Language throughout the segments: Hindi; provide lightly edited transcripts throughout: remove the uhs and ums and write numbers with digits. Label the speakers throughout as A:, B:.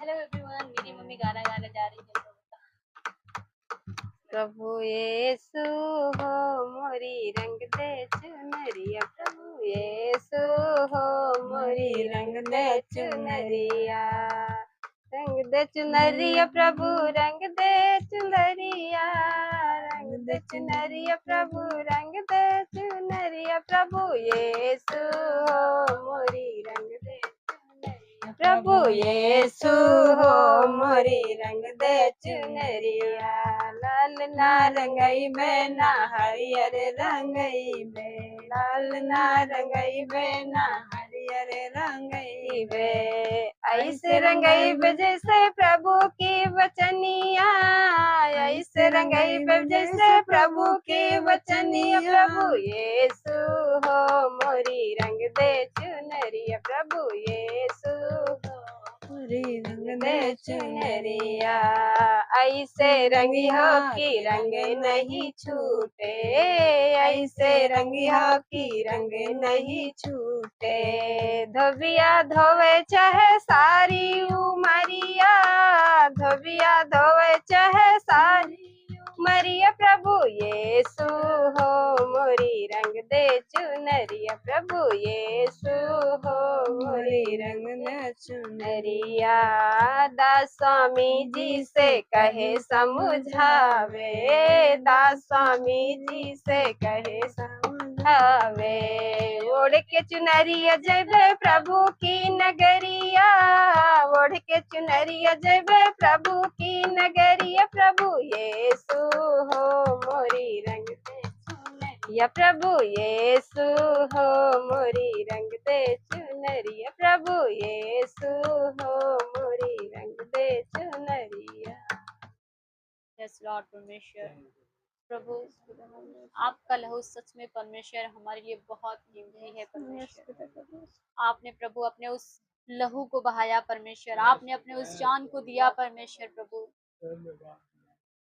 A: हेलो एवरीवन, मेरी मम्मी गाना गाने जा रही है।
B: प्रभु यीशु हो मोरी रंग दे चुनरिया, प्रभु यीशु हो मोरी रंग दे चुनरिया, रंग दे चुनरिया प्रभु रंग दे चुनरिया, रंग दे चुनरिया प्रभु रंग दे चुनरिया, प्रभु यीशु हो मोरी रंग दे चुनरिया, प्रभु यीशु हो मोरी रंग दे चुनरिया, लाल ना रंगई में ना हरियर रंगई में, लाल ना रंगई में ना हरियर रंगई में, ऐसे रंगई में जैसे प्रभु की वचनिया, ऐसे रंगई में जैसे प्रभु की वचनिया, प्रभु यीशु हो मोरी रंग दे चुनरिया, प्रभु यीशु हो मोरी रंग दे चुनरिया, ऐसे रंगी हो कि रंग नहीं छूटे, ऐसे रंगी हो कि रंग नहीं छूटे, धोबिया धोवे चाहे सारी उमरिया, धोबिया धोवे चाहे सारी उमरिया, प्रभु यीशु हो मोरी रंग दे चुनरिया, प्रभु यीशु हो मोरी रंग दे चुनरिया, दास स्वामी जी से कहे समझावे, दास स्वामी जी से कहे समझावे, ओढ़ के चुनरिया जयबे प्रभु की नगरिया, ओढ़ के चुनरिया जयबे प्रभु की नगरिया, प्रभु यीशु हो मोरी रंग दे चुनरिया, प्रभु यीशु हो मोरी रंग दे चुनरिया, प्रभु यीशु हो मोरी रंग दे चुनरिया।
A: यस लॉर्ड परमेश्वर, प्रभु आपका लहू सच में परमेश्वर हमारे लिए बहुत कीमती है परमेश्वर। आपने प्रभु अपने उस लहू को बहाया परमेश्वर, आपने अपने उस जान को दिया परमेश्वर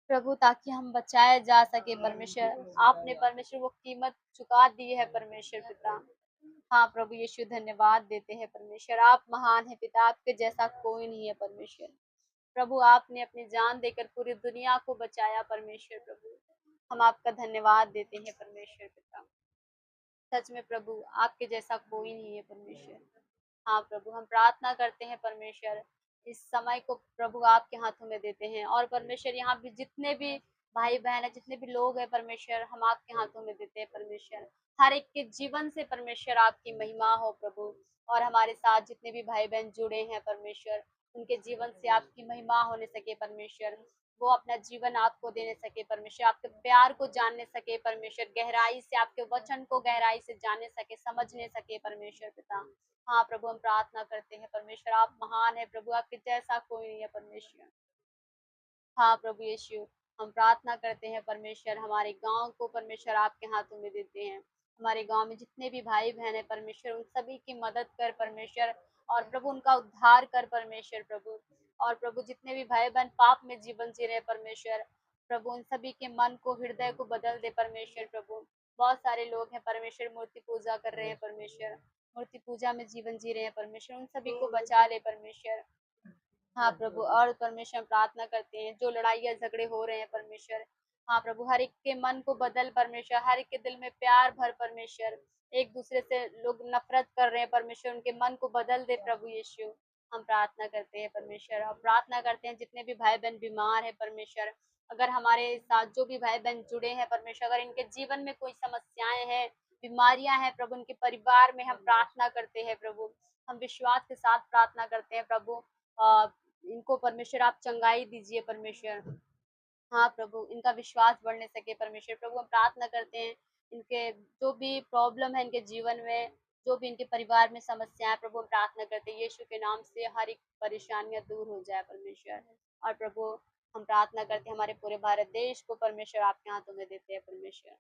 A: प्रभु ताकि हम बचाए जा सके परमेश्वर। आपने परमेश्वर वो कीमत चुका दी है परमेश्वर पिता। हाँ प्रभु यीशु, धन्यवाद देते हैं परमेश्वर। आप महान है पिता, आपके जैसा कोई नहीं है परमेश्वर। प्रभु आपने अपनी जान देकर पूरी दुनिया को बचाया परमेश्वर प्रभु। हम आपका धन्यवाद देते हैं परमेश्वर पिता। सच में प्रभु आपके जैसा कोई नहीं है परमेश्वर। हाँ प्रभु, हम प्रार्थना करते हैं परमेश्वर, इस समय को प्रभु आपके हाथों में देते हैं। और परमेश्वर यहाँ भी जितने भी भाई बहन है, जितने भी लोग हैं परमेश्वर, हम आपके हाथों में देते हैं परमेश्वर। हर एक के जीवन से परमेश्वर आपकी महिमा हो प्रभु। और हमारे साथ जितने भी भाई बहन जुड़े हैं परमेश्वर, उनके जीवन से आपकी महिमा होने सके परमेश्वर। वो अपना जीवन आपको देने सके परमेश्वर, आपके प्यार को जानने सके परमेश्वर, गहराई से आपके वचन को गहराई से जानने सके, समझने सके परमेश्वर पिता। हाँ प्रभु, हम प्रार्थना करते हैं परमेश्वर, आप महान है प्रभु, आपके जैसा कोई नहीं है परमेश्वर। हाँ प्रभु यीशु, हम प्रार्थना करते हैं परमेश्वर, हमारे गांव को परमेश्वर आपके हाथों में देते हैं। हमारे गांव में जितने भी भाई बहन है परमेश्वर, उन सभी की मदद कर परमेश्वर। और प्रभु उनका उद्धार कर परमेश्वर प्रभु। और प्रभु जितने भी भाई बहन पाप में जीवन जी रहे परमेश्वर, प्रभु उन सभी के मन को, हृदय को बदल दे परमेश्वर प्रभु। बहुत सारे लोग हैं परमेश्वर, मूर्ति पूजा कर रहे हैं परमेश्वर, मूर्ति पूजा में जीवन जी रहे हैं परमेश्वर, उन सभी को बचा ले परमेश्वर। हाँ प्रभु, और परमेश्वर हम प्रार्थना करते हैं, जो लड़ाइयाँ झगड़े हो रहे हैं परमेश्वर, हाँ प्रभु हर एक के मन को बदल परमेश्वर, हर एक के दिल में प्यार भर परमेश्वर। एक दूसरे से लोग नफरत कर रहे हैं परमेश्वर, उनके मन को बदल दे प्रभु यीशु। हम प्रार्थना करते हैं परमेश्वर, और प्रार्थना करते हैं जितने भी भाई बहन बीमार है परमेश्वर, अगर हमारे साथ जो भी भाई बहन जुड़े हैं परमेश्वर, अगर इनके जीवन में कोई समस्याएं हैं, बीमारियां हैं प्रभु, उनके परिवार में हम प्रार्थना करते हैं प्रभु। हम विश्वास के साथ प्रार्थना करते हैं प्रभु, इनको परमेश्वर आप चंगाई दीजिए परमेश्वर। हाँ प्रभु, इनका विश्वास बढ़ने सके परमेश्वर प्रभु। हम प्रार्थना करते हैं, इनके जो भी प्रॉब्लम है इनके जीवन में, जो भी इनके परिवार में समस्या है प्रभु, हम प्रार्थना करते हैं यीशु के नाम से हर एक परेशानियां दूर हो जाए परमेश्वर। और प्रभु हम प्रार्थना करते हैं, हमारे पूरे भारत देश को परमेश्वर आपके हाथों में देते हैं परमेश्वर।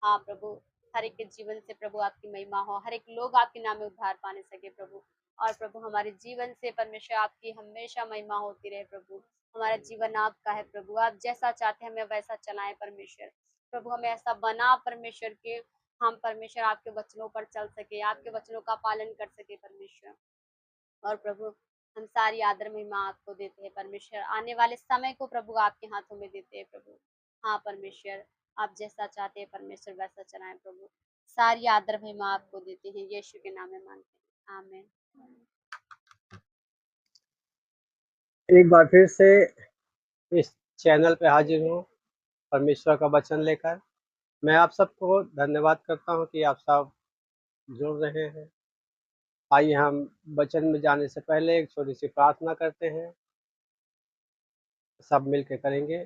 A: हाँ प्रभु, हर एक के जीवन से प्रभु आपकी महिमा हो, हर एक लोग आपके नाम में उद्धार पाने सके प्रभु। और प्रभु हमारे जीवन से परमेश्वर आपकी हमेशा महिमा होती रहे प्रभु। हमारा जीवन आपका है प्रभु, आप जैसा चाहते हैं हमें वैसा चलाएं परमेश्वर। प्रभु हमें ऐसा बना परमेश्वर के हम परमेश्वर आपके वचनों पर चल सके, आपके वचनों का पालन कर सके परमेश्वर। और प्रभु हम सारी आदर महिमा आपको देते हैं परमेश्वर। आने वाले समय को प्रभु आपके हाथों में देते हैं प्रभु। हाँ परमेश्वर, आप जैसा चाहते हैं परमेश्वर वैसा चलाएं प्रभु। सारी आदर महिमा आपको देते हैं, यीशु के नाम में मांगते हैं, आमीन।
C: एक बार फिर से इस चैनल पे हाजिर हूँ परमेश्वर का वचन लेकर। मैं आप सबको धन्यवाद करता हूँ कि आप सब जुड़ रहे हैं। आइए हम वचन में जाने से पहले एक छोटी सी प्रार्थना करते हैं, सब मिलकर करेंगे।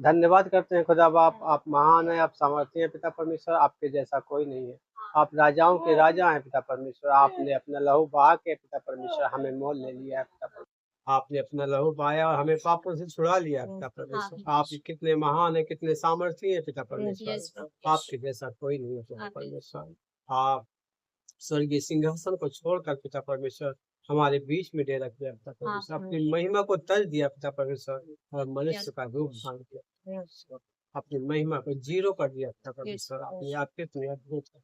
C: धन्यवाद करते हैं खुदा बाप, आप महान हैं, आप सामर्थ्य हैं पिता परमेश्वर, आपके जैसा कोई नहीं है। आप राजाओं के राजा हैं पिता परमेश्वर। आपने अपना लहू बहा के पिता परमेश्वर हमें मोल ले लिया है पिता परमेश्वर। आपने अपना लहू बहाया और हमें पापों से छुड़ा लिया है पिता परमेश्वर। आप कितने महान है, कितने सामर्थ्य हैं पिता परमेश्वर। आपके जैसा कोई नहीं है पिता परमेश्वर। आप स्वर्गीय सिंहासन को छोड़कर पिता परमेश्वर हमारे बीच में डेरा किया पिता परमेश्वर। अपनी महिमा को तज दिया पिता परमेश्वर और मनुष्य का रूप धारण किया। अपनी महिमा को जीरो कर दिया पिता परमेश्वर। आपने आप कितने अद्भुत है,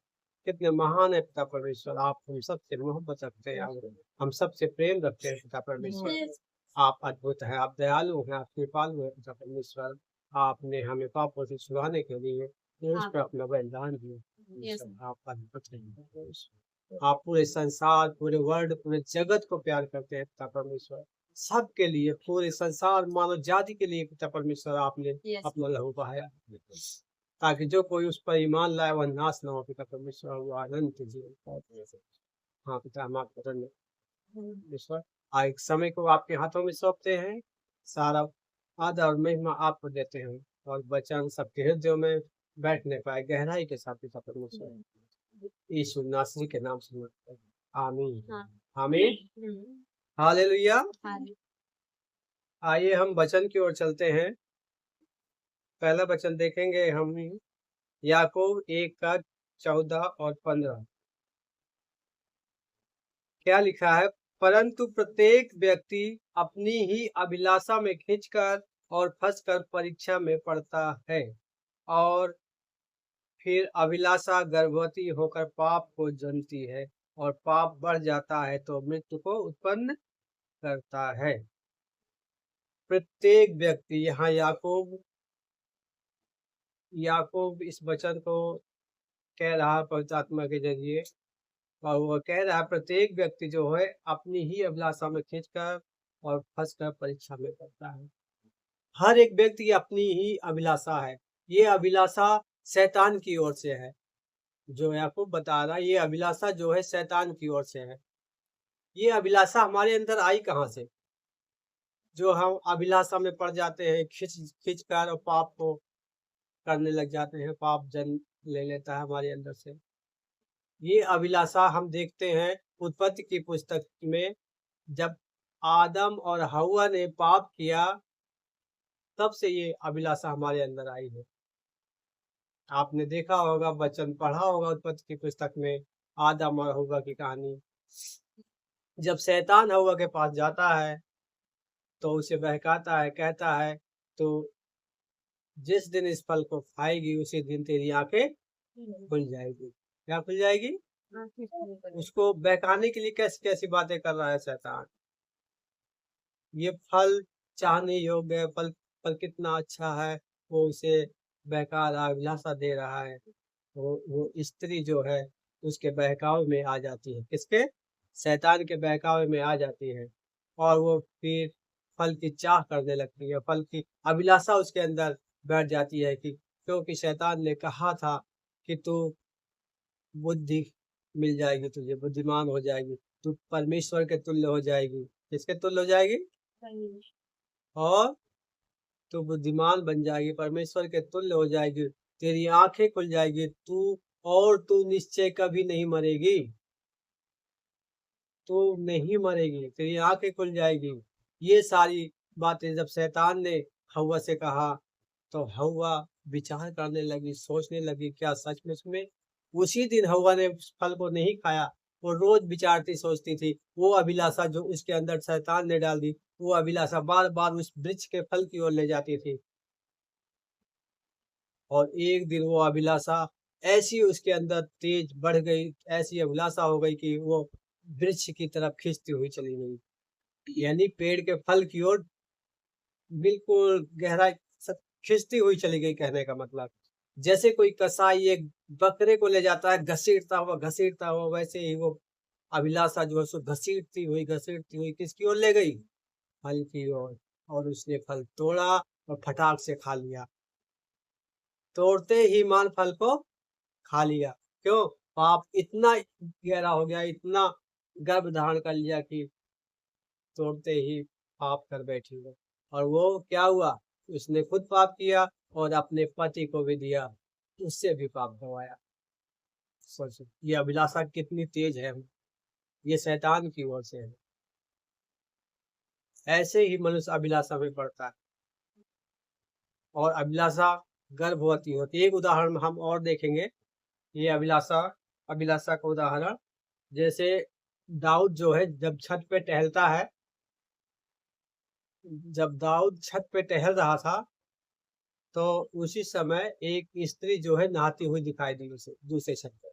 C: कितने महान है पिता परमेश्वर। आप हम सबसे मोहब्बत रखते हैं, हम सबसे प्रेम रखते हैं पिता परमेश्वर। आप अद्भुत है, आप दयालु हैं, आप कृपालु है पिता परमेश्वर। आपने हमें पापों से छुड़ाने के लिए क्रूस पर अपना बलिदान दिया। आप अद्भुत हैं। आप पूरे संसार, पूरे वर्ल्ड, पूरे जगत को प्यार करते हैं पिता परमेश्वर। सबके लिए, पूरे संसार मानव जाति के लिए पिता परमेश्वर आपने अपना लहू बहाया, ताकि जो कोई उस पर ईमान लाए वह नाश न हो पिता परमेश्वर, वो अनंत जीवन पाए। हाँ पिता, हम आपको परमेश्वर आज समय को आपके हाथों में सौंपते हैं। सारा आदर और महिमा आपको देते हैं और वचन सबके हृदयों में बैठने पाए गहराई के साथ पिता परमेश्वर। यीशु नासरी के नाम से मांगते हैं, आमीन आमीन हालेलुया। आइए हम वचन की ओर चलते हैं। पहला वचन देखेंगे हम याकूब 1 का 14 और 15। क्या लिखा है? परंतु प्रत्येक व्यक्ति अपनी ही अभिलाषा में खींचकर और फंसकर परीक्षा में पड़ता है, और फिर अभिलाषा गर्भवती होकर पाप को जन्मती है, और पाप बढ़ जाता है तो मृत्यु को उत्पन्न करता है। प्रत्येक व्यक्ति, यहाँ याकूब इस वचन को कह रहा है पवित्र आत्मा के जरिए, और वो कह रहा है प्रत्येक व्यक्ति जो है अपनी ही अभिलाषा में खींचकर और फंसकर परीक्षा में पड़ता है। हर एक व्यक्ति की अपनी ही अभिलाषा है। ये अभिलाषा शैतान की ओर से है। जो याकूब बता रहा है, ये अभिलाषा जो है शैतान की ओर से है। ये अभिलाषा हमारे अंदर आई कहाँ से? जो हम अभिलाषा में पड़ जाते हैं, खींच कर और पाप को करने लग जाते हैं, पाप जन्म ले लेता है हमारे अंदर से। ये अभिलाषा हम देखते हैं उत्पत्ति की पुस्तक में, जब आदम और हव्वा ने पाप किया तब से ये अभिलाषा हमारे अंदर आई है। आपने देखा होगा, वचन पढ़ा होगा उत्पत्ति की पुस्तक में, आदम और हव्वा की कहानी। जब शैतान हव्वा के पास जाता है तो उसे बहकाता है, कहता है तो जिस दिन इस फल को खाएगी उसी दिन तेरी आंखें खुल जाएगी। क्या खुल जाएगी? उसको बहकाने के लिए कैसी कैसी बातें कर रहा है शैतान। ये फल चाहने योग्य है, फल कितना अच्छा है, वो उसे बहका रहा, अभिलाषा दे रहा है। वो स्त्री जो है उसके बहकावे में आ जाती है। किसके? शैतान के बहकावे में आ जाती है, और वो फिर फल की चाह करने लगती है। फल की अभिलाषा उसके अंदर बैठ जाती है कि क्योंकि शैतान ने कहा था कि तू बुद्धि मिल जाएगी, तुझे बुद्धिमान हो जाएगी, तू परमेश्वर के तुल्य हो जाएगी। किसके तुल्य हो जाएगी? और तू बुद्धिमान बन जाएगी, परमेश्वर के तुल्य हो जाएगी, तेरी आंखें खुल जाएगी, तू निश्चय कभी नहीं मरेगी। तू नहीं मरेगी, तेरी आंखें खुल जाएगी। ये सारी बातें जब शैतान ने हव्वा से कहा तो हव्वा विचार करने लगी, सोचने लगी क्या सचमुच में उसी दिन हव्वा ने उस फल को नहीं खाया। वो रोज विचारती सोचती थी। वो अभिलाषा जो उसके अंदर शैतान ने डाल दी, वो अभिलाषा बार बार उस वृक्ष के फल की ओर ले जाती थी। और एक दिन वो अभिलाषा ऐसी उसके अंदर तेज बढ़ गई, ऐसी अभिलाषा हो गई कि वो वृक्ष की तरफ खींचती हुई चली गई, यानी पेड़ के फल की ओर बिल्कुल गहराई से खींचती हुई चली गई। कहने का मतलब जैसे कोई कसाई एक बकरे को ले जाता है घसीटता हुआ, वैसे ही वो अभिलाषा जो है सो घसीटती हुई किसकी ओर ले गई? फल की ओर। और उसने फल तोड़ा और फटाक से खा लिया। तोड़ते ही मान फल को खा लिया। क्यों? पाप इतना गहरा हो गया, इतना गर्भ धारण कर लिया कि तोड़ते ही पाप कर बैठी वो। और वो क्या हुआ? उसने खुद पाप किया और अपने पति को भी दिया, उससे भी पाप करवाया। सोचो ये अभिलाषा कितनी तेज है, ये शैतान की ओर से है। ऐसे ही मनुष्य अभिलाषा में पड़ता है और अभिलाषा गर्भवती होती है। एक उदाहरण हम और देखेंगे, ये अभिलाषा का उदाहरण, जैसे दाऊद जो है जब छत पे टहलता है, जब दाऊद छत पे टहल रहा था तो उसी समय एक स्त्री जो है नहाती हुई दिखाई दी उसे दूसरे छत पे।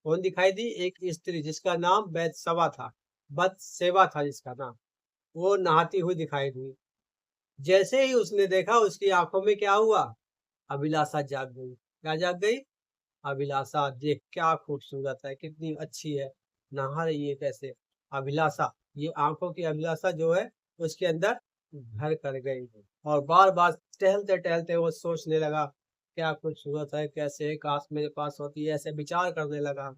C: कौन दिखाई दी? एक स्त्री जिसका नाम बतसेबा था जिसका नाम, वो नहाती हुई दिखाई दी। जैसे ही उसने देखा उसकी आंखों में क्या हुआ? अभिलाषा जाग गई। क्या जाग गई? अभिलाषा। देख क्या खूबसूरत है, कितनी अच्छी है, नहा रही है कैसे। अभिलाषा, ये आंखों की अभिलाषा जो है उसके अंदर घर कर गई और बार बार टहलते टहलते वो सोचने लगा क्या खूबसूरत है, कैसे काश मेरे पास होती है, ऐसे विचार करने लगा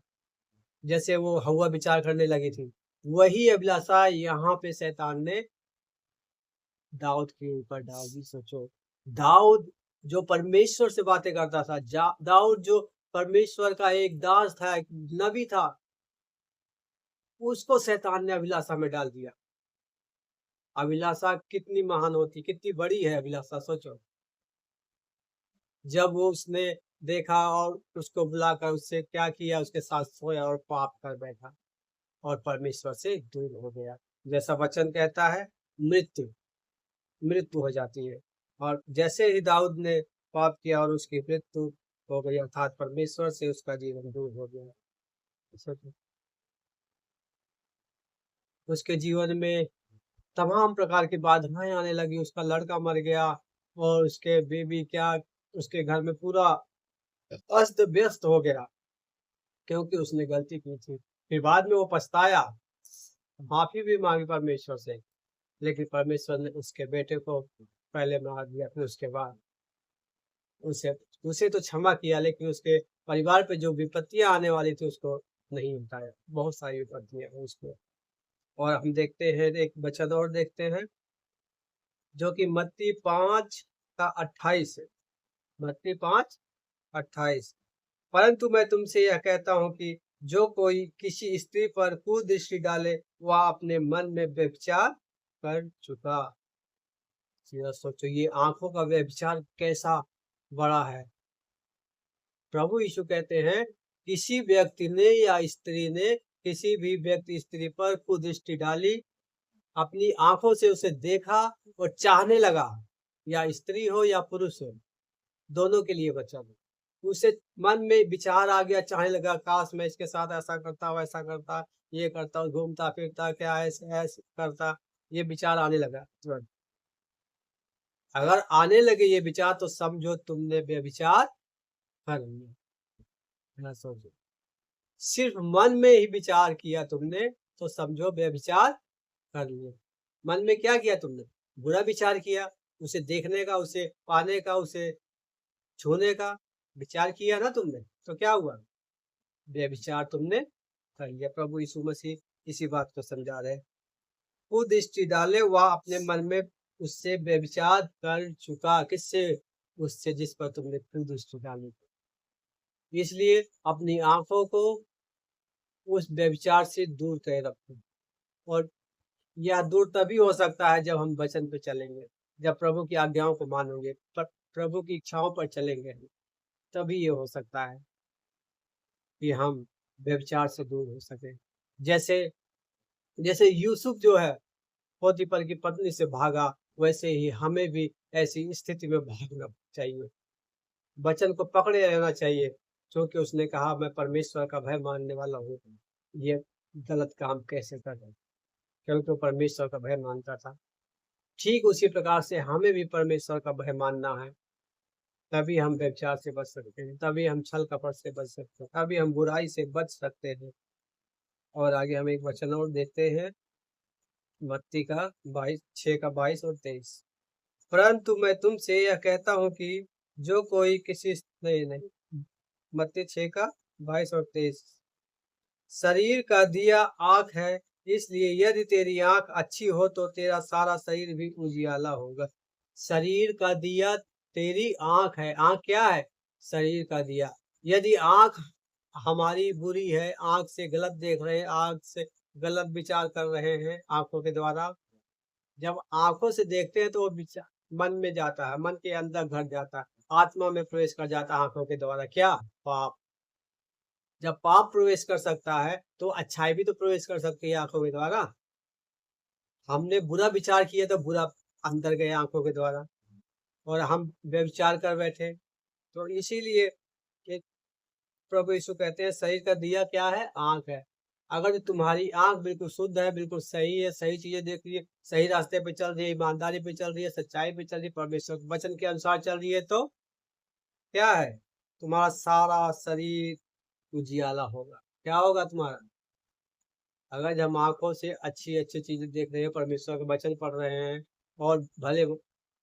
C: जैसे वो हवा विचार करने लगी थी। वही अभिलाषा यहाँ पे शैतान ने दाऊद के ऊपर डाल दी। सोचो, दाऊद जो परमेश्वर से बातें करता था, दाऊद जो परमेश्वर का एक दास था, एक नबी था, उसको शैतान ने अभिलाषा में डाल दिया। अभिलाषा कितनी महान होती, कितनी बड़ी है अभिलाषा, सोचो। जब वो उसने देखा और उसको बुलाकर उससे क्या किया, उसके साथ सोया और पाप कर बैठा और परमेश्वर से दूर हो गया। जैसा वचन कहता है, मृत्यु हो जाती है। और जैसे ही दाऊद ने पाप किया और उसकी मृत्यु हो गई, अर्थात परमेश्वर से उसका जीवन दूर हो गया। सोचो, उसके जीवन में तमाम प्रकार की बाधाएं आने लगी। उसका लड़का मर गया और उसके बीबी क्या, उसके घर में पूरा अस्त व्यस्त हो गया क्योंकि उसने गलती की थी। फिर बाद में वो पछताया, माफी भी मांगी परमेश्वर से, लेकिन परमेश्वर ने उसके बेटे को पहले मार दिया, फिर उसके बाद उसे उसे तो क्षमा किया, लेकिन उसके परिवार पे जो विपत्तियां आने वाली थी उसको नहीं हटाया। बहुत सारी विपत्तियां हैं उसको। और हम देखते हैं एक वचन और देखते हैं जो कि मत्ती 5:28 है। मत्ती 5:28, परंतु मैं तुमसे यह कहता हूं कि जो कोई किसी स्त्री पर कुदृष्टि डाले वह अपने मन में व्यभिचार कर चुका। जरा सोचो, ये आंखों का व्यभिचार कैसा बड़ा है। प्रभु यीशु कहते हैं, किसी व्यक्ति ने या स्त्री ने, किसी भी व्यक्ति स्त्री पर कुदृष्टि डाली, अपनी आंखों से उसे देखा और चाहने लगा, या स्त्री हो या पुरुष हो, दोनों के लिए वचन है। उसे मन में विचार आ गया, चाहने लगा काश मैं इसके साथ ऐसा करता, वैसा करता, ये करता, घूमता फिरता, क्या ऐसे ऐसे करता, ये विचार आने लगा तुरंत। अगर आने लगे ये विचार तो समझो तुमने व्यभिचार कर लिया। ना सोचो, सिर्फ मन में ही विचार किया तुमने तो समझो व्यभिचार कर लिया। मन में क्या किया तुमने? बुरा विचार किया, उसे देखने का, उसे पाने का, उसे छूने का विचार किया ना तुमने, तो क्या हुआ? व्यभिचार तुमने कर लिया। प्रभु यीशु मसीह इसी बात को समझा रहे। कुदृष्टि डाले वह अपने मन में उससे व्यभिचार कर चुका। किससे? उससे जिस पर तुमने कुदृष्टि डाली। इसलिए अपनी आंखों को उस व्यभिचार से दूर करे रखो। और यह दूर तभी हो सकता है जब हम वचन पे चलेंगे, जब प्रभु की आज्ञाओं को मानोगे, प्रभु की इच्छाओं पर चलेंगे, तभी ये हो सकता है कि हम व्यभिचार से दूर हो सके। जैसे जैसे यूसुफ जो है पोतीफर की पत्नी से भागा, वैसे ही हमें भी ऐसी स्थिति में भागना चाहिए, वचन को पकड़े रहना चाहिए, क्योंकि उसने कहा मैं परमेश्वर का भय मानने वाला हूँ। ये गलत काम कैसे कर रहे हैं, क्योंकि परमेश्वर का भय मानता था। ठीक उसी प्रकार से हमें भी परमेश्वर का भय मानना है, तभी हम व्यभिचार से बच सकते हैं, तभी हम छल कपट से बच सकते हैं, तभी हम बुराई से बच सकते हैं। और आगे हम एक वचन और देखते हैं, मत्ती का 6 का 22 और 23। परंतु मैं तुमसे यह कहता हूँ कि जो कोई किसी नहीं, मत्ती 6 का 22 और 23। शरीर का दिया आँख है, इसलिए यदि तेरी आँख अच्छी हो तो तेरा सारा शरीर भी उजियाला होगा। शरीर का दिया तेरी आँख है। आँख क्या है? शरीर का दिया। यदि आँख हमारी बुरी है, आँख से गलत देख रहे हैं, आँख से गलत विचार कर रहे हैं, आँखों के द्वारा जब आँखों से देखते हैं तो वो विचार मन में जाता है, मन के अंदर घट जाता है, आत्मा में प्रवेश कर जाता है आँखों के द्वारा। क्या? पाप। जब पाप प्रवेश कर सकता है तो अच्छाई भी तो प्रवेश कर सकती है आंखों के द्वारा। हमने बुरा विचार किया तो बुरा अंदर गए आंखों के द्वारा, और हम व्यभिचार कर बैठे। तो इसीलिए कि प्रभु यीशु कहते हैं शरीर का दिया क्या है? आंख है। अगर तुम्हारी आंख बिल्कुल शुद्ध है, बिल्कुल सही है, सही चीजें देख रही है, सही रास्ते पे चल रही है, ईमानदारी पे चल रही है, सच्चाई पे चल रही है, परमेश्वर के वचन के अनुसार चल रही है, तो क्या है? तुम्हारा सारा शरीर उजियाला होगा। क्या होगा तुम्हारा? अगर हम आंखों से अच्छी अच्छी चीजें देख रहे हैं, परमेश्वर के वचन पढ़ रहे हैं और भले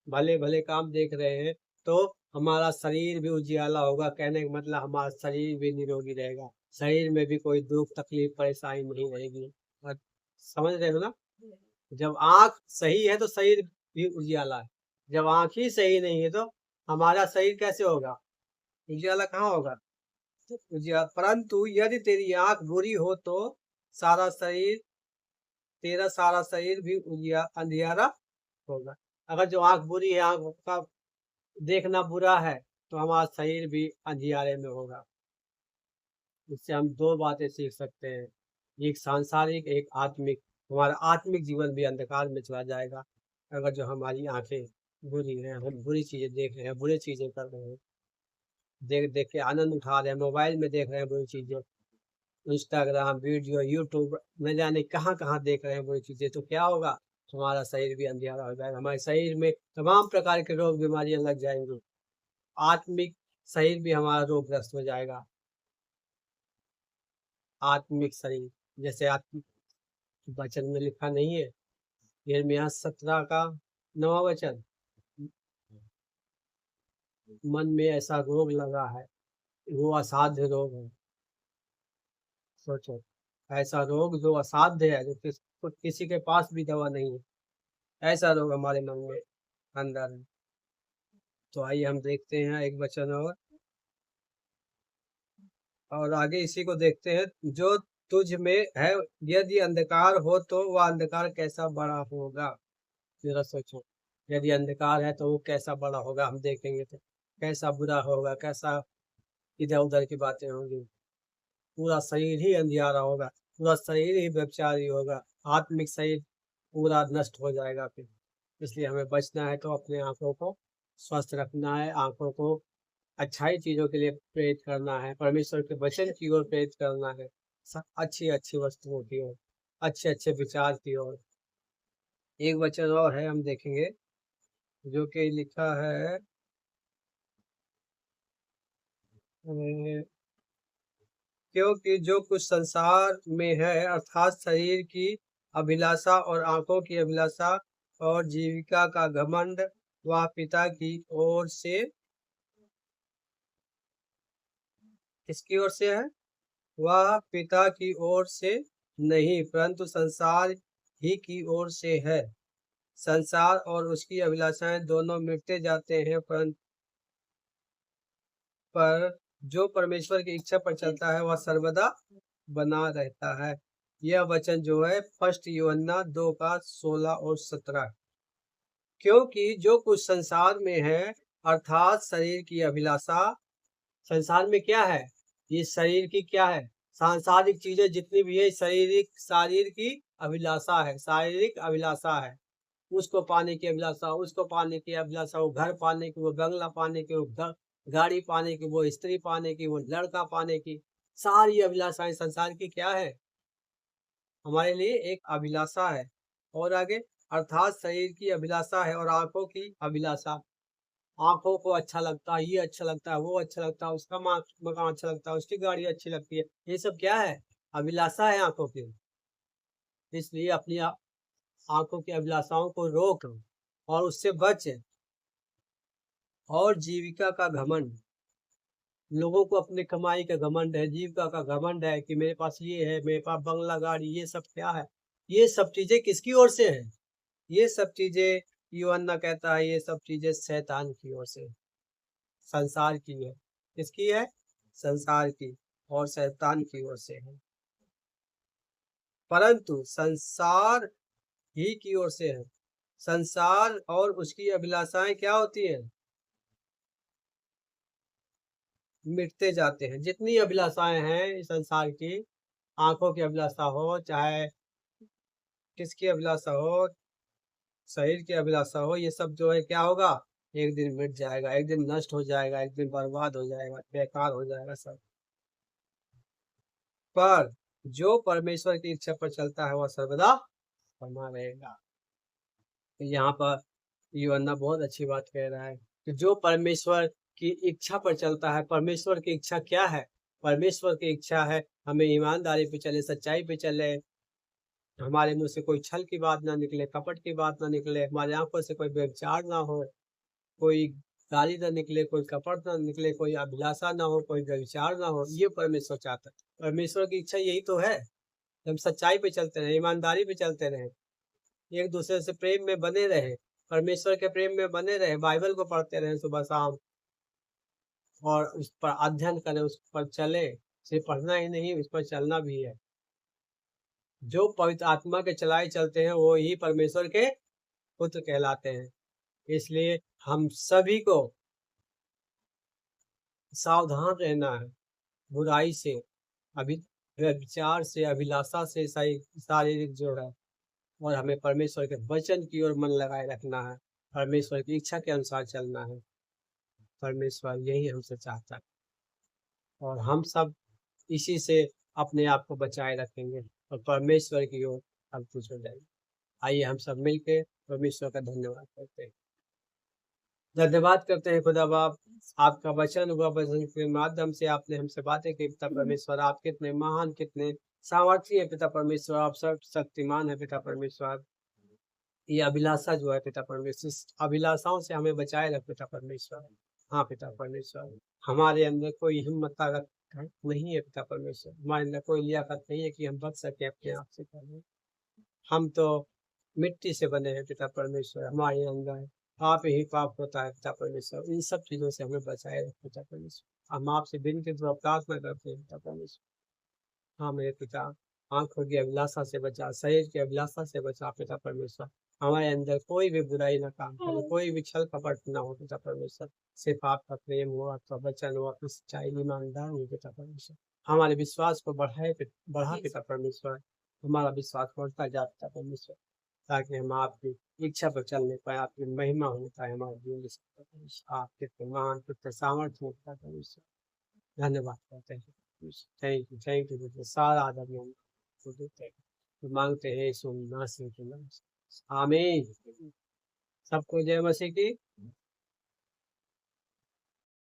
C: भले भले काम देख रहे हैं, तो हमारा शरीर भी उजियाला होगा। कहने का मतलब हमारा शरीर भी निरोगी रहेगा, शरीर में भी कोई दुख तकलीफ परेशानी नहीं रहेगी। और समझ रहे हो ना? जब आंख सही है तो शरीर भी उजियाला है। जब आंख ही सही नहीं है तो हमारा शरीर कैसे होगा? उजियाला कहाँ होगा? परंतु यदि तेरी आंख बुरी हो तो सारा शरीर तेरा सारा शरीर भी अंधियारा होगा। अगर जो आंख बुरी है, आंख का देखना बुरा है, तो हमारा शरीर भी अंधियारे में होगा। इससे हम दो बातें सीख सकते हैं, एक सांसारिक, एक आत्मिक। हमारा आत्मिक जीवन भी अंधकार में चला जाएगा अगर जो हमारी आंखें बुरी हैं, हम बुरी चीजें देख रहे हैं, बुरी चीजें कर रहे हैं, देख देख के आनंद उठा रहे हैं, मोबाइल में देख रहे हैं बुरी चीजें, इंस्टाग्राम, वीडियो, यूट्यूब, न जाने कहाँ कहाँ देख रहे हैं बुरी चीजें, तो क्या होगा? हमारा शरीर भी अंधियारा हो जाएगा, हमारे शरीर में तमाम प्रकार के रोग बीमारियां लग जाएंगी, आत्मिक शरीर भी हमारा रोगग्रस्त हो जाएगा। आत्मिक शरीर, जैसे आत्मिक वचन में लिखा नहीं है, यिर्मयाह 17 का 9वां वचन, मन में ऐसा रोग लगा है, वो असाध्य रोग है। सोचो, ऐसा रोग जो असाध्य है, जो किसी के पास भी दवा नहीं है, ऐसा रोग हमारे मन में अंदर है। तो आइए हम देखते हैं एक वचन और आगे इसी को देखते हैं। जो तुझ में है, यदि अंधकार हो तो वह अंधकार कैसा बड़ा होगा। जरा सोचो, यदि अंधकार है तो वो कैसा बड़ा होगा, हम देखेंगे तो कैसा बुरा होगा, कैसा इधर उधर की बातें होंगी, पूरा शरीर ही अंधियारा होगा, पूरा शरीर ही व्यभिचारी होगा, आत्मिक शरीर पूरा नष्ट हो जाएगा फिर। इसलिए हमें बचना है तो अपने आंखों को स्वस्थ रखना है, आंखों को अच्छाई चीजों के लिए प्रेरित करना है, परमेश्वर के वचन की ओर प्रेरित करना है, अच्छी अच्छी वस्तुओं की ओर, अच्छे अच्छे विचार की ओर। एक वचन और है, हम देखेंगे, जो कि लिखा है क्योंकि जो कुछ संसार में है, अर्थात शरीर की अभिलाषा और आंखों की अभिलाषा और जीविका का घमंड, वह पिता की ओर से, किसकी ओर से है? वह पिता की ओर से नहीं, परंतु संसार ही की ओर से है। संसार और उसकी अभिलाषाएं दोनों मिटते जाते हैं, पर जो परमेश्वर की इच्छा पर चलता है वह सर्वदा बना रहता है। यह वचन जो है 1 यूहन्ना 2 का 16 और 17। क्योंकि जो कुछ संसार में है, अर्थात शरीर की अभिलाषा, संसार में क्या है? ये शरीर की क्या है? सांसारिक चीजें जितनी भी है, शरीर की अभिलाषा है, शारीरिक अभिलाषा है। उसको पाने की अभिलाषा, उसको पाने की अभिलाषा, वो घर पाने की, वो बंगला पाने की, वो गाड़ी पाने की, वो स्त्री पाने की, वो लड़का पाने की, सारी अभिलाषाएं संसार की क्या है? हमारे लिए एक अभिलाषा है। और आगे अर्थात शरीर की अभिलाषा है और आंखों की अभिलाषा। आंखों को अच्छा लगता है, ये अच्छा लगता है, वो अच्छा लगता है, उसका मकान अच्छा लगता है, उसकी गाड़ी अच्छी लगती है। ये सब क्या है? अभिलाषा है आंखों की। इसलिए अपनी आंखों की अभिलाषाओं को रोक और उससे बच। और जीविका का घमंड, लोगों को अपनी कमाई का घमंड है, जीविका का घमंड है कि मेरे पास ये है, मेरे पास बंगला गाड़ी, ये सब क्या है? ये सब चीजें किसकी ओर से है? ये सब चीजें यूहन्ना कहता है, ये सब चीजें शैतान की ओर से, संसार की है। किसकी है? संसार की और शैतान की ओर से है। परंतु संसार ही की ओर से है। संसार और उसकी अभिलाषाएं क्या होती है? मिटते जाते हैं। जितनी अभिलाषाएं हैं इस संसार की, आंखों की अभिलाषा हो, चाहे किसकी अभिलाषा हो, शरीर की अभिलाषा हो, ये सब जो है क्या होगा? एक दिन मिट जाएगा, एक दिन नष्ट हो जाएगा, एक दिन बर्बाद हो जाएगा, बेकार हो जाएगा सब। पर जो परमेश्वर की इच्छा पर चलता है वह सर्वदा बना रहेगा। यहाँ पर यूहन्ना बहुत अच्छी बात कह रहा है कि जो परमेश्वर की इच्छा पर चलता है। परमेश्वर की इच्छा क्या है? परमेश्वर की इच्छा है हमें ईमानदारी पे चले, सच्चाई पे चले, हमारे मुंह से कोई छल की बात ना निकले, कपट की बात ना निकले, हमारे आंखों से कोई व्यभिचार ना हो, कोई गाली ना निकले, कोई कपट ना निकले, कोई अभिलाषा ना हो, कोई व्यभिचार ना हो। ये परमेश्वर चाहता है। परमेश्वर की इच्छा यही तो है, हम सच्चाई पे चलते रहे, ईमानदारी पे चलते रहे, एक दूसरे से प्रेम में बने रहे, परमेश्वर के प्रेम में बने रहे, बाइबल को पढ़ते रहे सुबह शाम और उस पर अध्ययन करें, उस पर चले। सिर्फ पढ़ना ही नहीं, उस पर चलना भी है। जो पवित्र आत्मा के चलाए चलते हैं वो ही परमेश्वर के पुत्र कहलाते हैं। इसलिए हम सभी को सावधान रहना है बुराई से, व्यभिचार से, अभिलाषा से, शारीरिक जो है, और हमें परमेश्वर के वचन की ओर मन लगाए रखना है, परमेश्वर की इच्छा के अनुसार चलना है। परमेश्वर यही हमसे चाहता है और हम सब इसी से अपने आप को बचाए रखेंगे और परमेश्वर की ओर हम कुछ हो जाएंगे। आइए हम सब मिलकर परमेश्वर का धन्यवाद करते हैं। धन्यवाद करते हैं खुदा बाप, आपका वचन हुआ, वचन के माध्यम से आपने हमसे बातें की। पिता परमेश्वर, आप कितने महान, कितने सामर्थी है पिता परमेश्वर, आप सब शक्तिमान है पिता परमेश्वर। ये अभिलाषा जो है पिता परमेश्वर, अभिलाषाओं से हमें बचाए रख पिता परमेश्वर। हाँ पिता परमेश्वर, हमारे अंदर कोई हिम्मत ताकत नहीं है पिता परमेश्वर, हमारे अंदर कोई लियाकत नहीं है कि हम बच सके अपने आप से पहले। हम तो मिट्टी से बने हैं पिता परमेश्वर, हमारे अंदर पाप ही पाप होता है पिता परमेश्वर। इन सब चीजों से हमें बचाए रख पिता परमेश्वर। हम आपसे विनती द्वारा प्रार्थना करते हैं पिता परमेश्वर। हाँ मेरे पिता, आंखों की अभिलाषा से बचा, शरीर की अभिलाषा से बचा पिता परमेश्वर। हमारे अंदर कोई भी बुराई ना काम करे, कोई भी छल कपट ना हो पिता परमेश्वर। सिर्फ आपका प्रेम हो, आपका वचन हो, आपकी सच्चाई, ईमानदार हो पिता परमेश्वर। हमारे विश्वास को बढ़ा पिता परमेश्वर। हमारा विश्वास बढ़ता जा पिता परमेश्वर, ताकि हम आपकी इच्छा पर चलने पाए, आपकी महिमा हो पाए हमारे जीवन में। आप कितने महान, कितने सामर्थ्य हो पिता परमेश्वर। धन्यवाद करते हैं, थैंक यू। सारा आदर हम आपको देते हैं, तो मांगते हैं यीशु मसीह के नाम से। आमीन। सबको जय मसीह की।